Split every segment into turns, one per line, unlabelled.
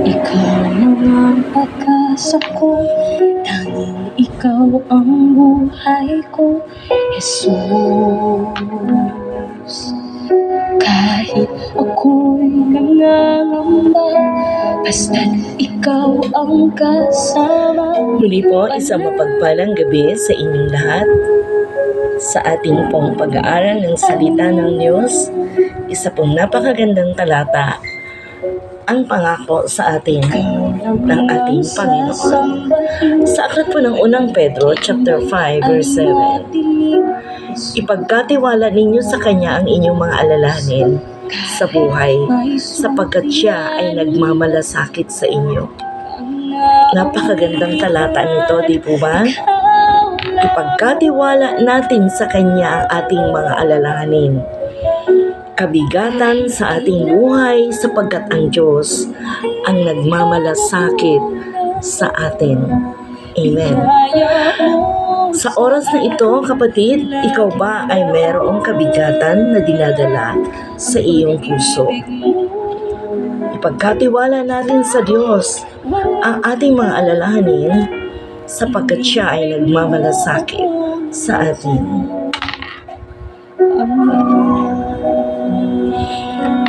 Ikaw ang pag-asa ko, tanging ikaw ang buhay ko, Jesus. Kahit ako'y nangangamba, basta't ikaw ang kasama.
Muli po, isang mapagpalang gabi sa inyong lahat. Sa ating pong pag-aaral ng salita ng Diyos, isa pong napakagandang talata ang pangako sa atin ng ating Panginoon. Sa aklat po ng unang Pedro, chapter 5, verse 7, ipagkatiwala ninyo sa Kanya ang inyong mga alalahanin sa buhay, sapagkat Siya ay nagmamalasakit sa inyo. Napakagandang talata nito, di po ba? Ipagkatiwala natin sa Kanya ang ating mga alalahanin, kabigatan sa ating buhay, sapagkat ang Diyos ang nagmamalasakit sa atin. Amen. Sa oras na ito, kapatid, ikaw ba ay mayroong kabigatan na dinadala sa iyong puso? Ipagkatiwala natin sa Diyos ang ating mga alalahanin, sapagkat Siya ay nagmamalasakit sa atin.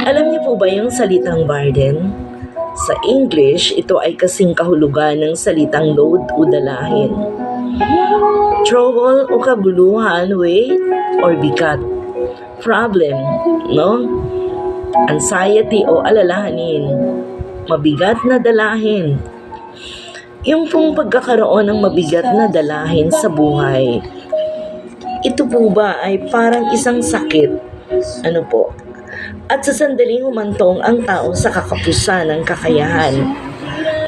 Alam niyo po ba yung salitang burden? Sa English, ito ay kasing kahulugan ng salitang load o dalahin. Trouble o kabuluhan, weight or bigat. Problem, no? Anxiety o alalahanin. Mabigat na dalahin. Yung pong pagkakaroon ng mabigat na dalahin sa buhay, ito po ba ay parang isang sakit? Ano po? At sa sandaling humantong ang tao sa kakapusan ng kakayahan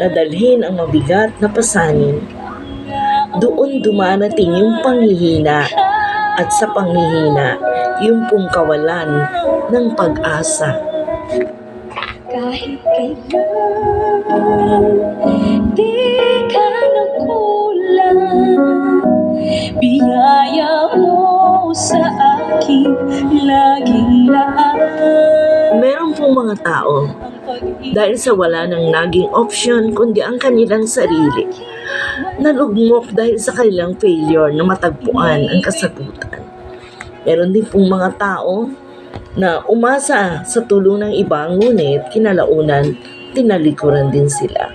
na dalhin ang mabigat na pasanin, doon dumarating yung panghihina, at sa panghihina, yung pong kawalan ng pag-asa.
Kahit kailan, di ka nakulang, biyaya mo sa akin laging laan.
Meron pong mga tao, dahil sa wala ng naging option kundi ang kanilang sarili, nalugmok dahil sa kanilang failure na matagpuan ang kasagutan. Meron din pong mga tao na umasa sa tulong ng iba, ngunit kinalaunan, tinalikuran din sila,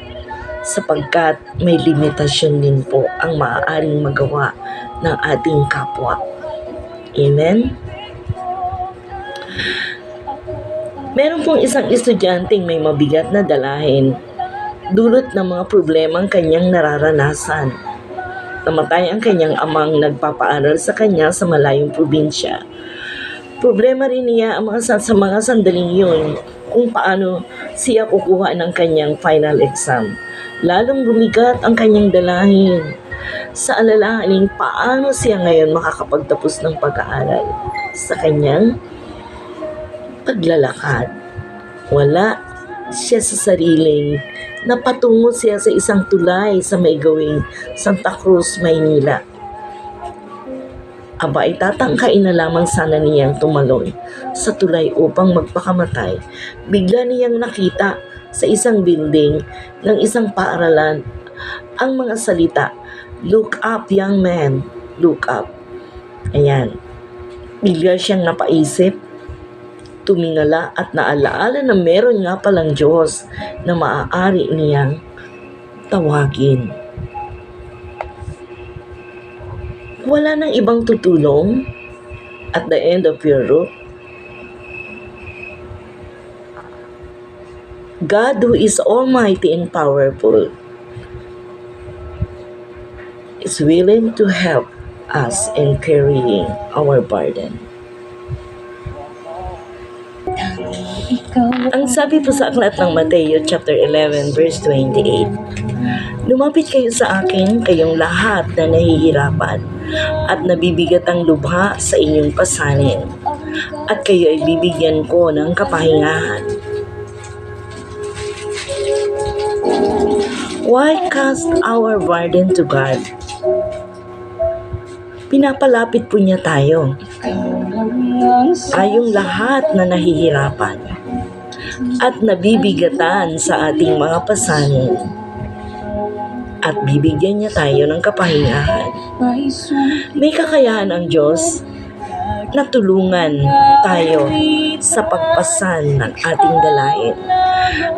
sapagkat may limitasyon din po ang maaaring magawa ng ating kapwa. Amen? Meron pong isang estudyanteng may mabigat na dalahin, dulot ng mga problemang kanyang nararanasan. Namatay ang kanyang amang nagpapaaral sa kanya sa malayong probinsya. Problema rin niya ang sa mga sandaling yun kung paano siya kukuha ng kanyang final exam. Lalong bumigat ang kanyang dalahin sa alalahaning paano siya ngayon makakapagtapos ng pag-aaral sa kanyang paglalakad. Wala siya sa sariling napatungo siya sa isang tulay sa may gawing Santa Cruz, Maynila. Aba, itatangkain na lamang sana niyang tumalon sa tulay upang magpakamatay. Bigla niyang nakita sa isang building ng isang paaralan ang mga salita, "Look up, young man, look up." Ayan. Bigla siyang napaisip, tumingala at naalaala na meron nga palang Diyos na maaari niyang tawagin. Wala nang ibang tutulong at the end of your rope. God, who is almighty and powerful, is willing to help us in carrying our burden. Ang sabi po sa aklat ng Mateo chapter 11 verse 28, "Lumapit kayo sa akin, kayong lahat na nahihirapan at nabibigat ang lubha sa inyong pasanin, at kayo ay bibigyan ko ng kapahingahan." Why cast our burden to God? Pinapalapit po niya tayo. tayong lahat na nahihirapan at nabibigatan sa ating mga pasanin, at bibigyan niya tayo ng kapahingahan. May kakayahan ang Diyos na tulungan tayo sa pagpasan ng ating dalahin.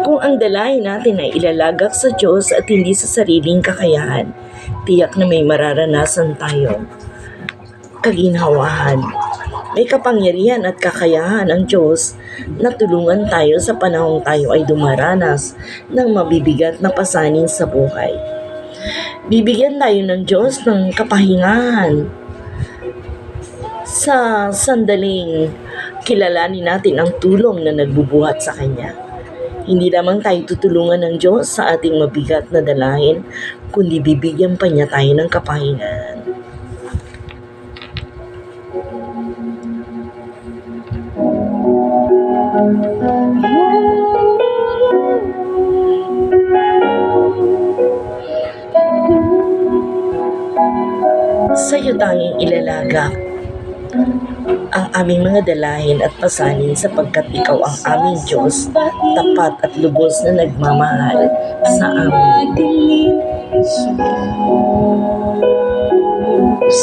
Kung ang dalahin natin ay ilalagak sa Diyos at hindi sa sariling kakayahan, tiyak na may mararanasan tayo kaginhawahan. May kapangyarihan at kakayahan ang Diyos na tulungan tayo sa panahong tayo ay dumaranas ng mabibigat na pasanin sa buhay. Bibigyan tayo ng Diyos ng kapahingahan sa sandaling kilalanin natin ang tulong na nagbubuhat sa Kanya. Hindi lamang tayo tutulungan ng Diyos sa ating mabigat na dalahin, kundi bibigyan pa niya tayo ng kapahingahan. Sa iyo tanging ilalagak ang aming mga dalahin at pasanin sapagkat ikaw ang aming Diyos, tapat at lubos na nagmamahal sa amin.